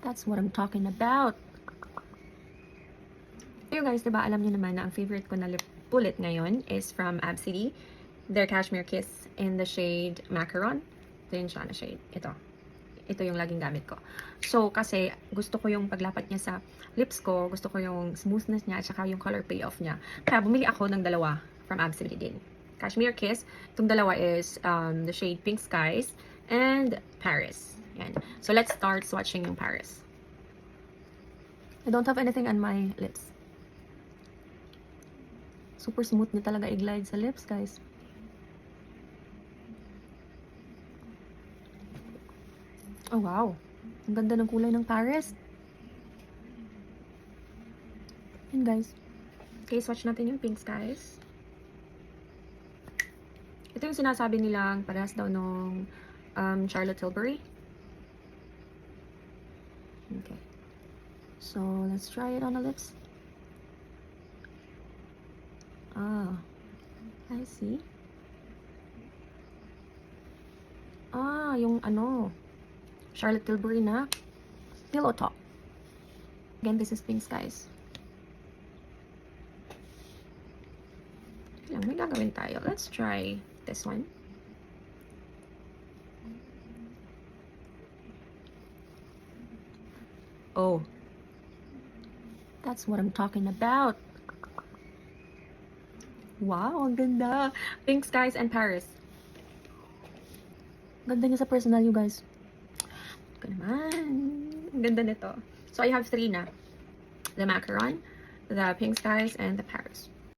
That's what I'm talking about. So you guys, diba alam niyo naman na ang favorite ko na lip bullet ngayon is from Absidy. Their Cashmere Kiss in the shade Macaron. Ito yun siya na shade. Ito yung laging gamit ko. So, kasi gusto ko yung paglapat niya sa lips ko, gusto ko yung smoothness niya, at saka yung color payoff niya. Kaya bumili ako ng dalawa from Absidy din. Cashmere Kiss. Itong dalawa is the shade Pink Skies and Paris. Yan. So, let's start swatching yung Paris. I don't have anything on my lips. Super smooth niya talaga i-glide sa lips, guys. Oh, wow. Ang ganda ng kulay ng Paris. Yan, guys. Okay, swatch natin yung Pink Skies. Ito yung sinasabi nilang parehas daw nung Charlotte Tilbury. Okay. So, let's try it on the lips. Ah, I see. Ah, yung ano, Charlotte Tilbury na pillow top. Again, this is Pink Skies. Lang, may gagawin tayo. Let's try this one. Oh, that's what I'm talking about. Wow, ang ganda. Pink Skies and Paris. Ganda niya sa personal, you guys. Ito naman. Ang ganda nito. So, I have 3 na. The Macaron, the Pink Skies, and the Paris.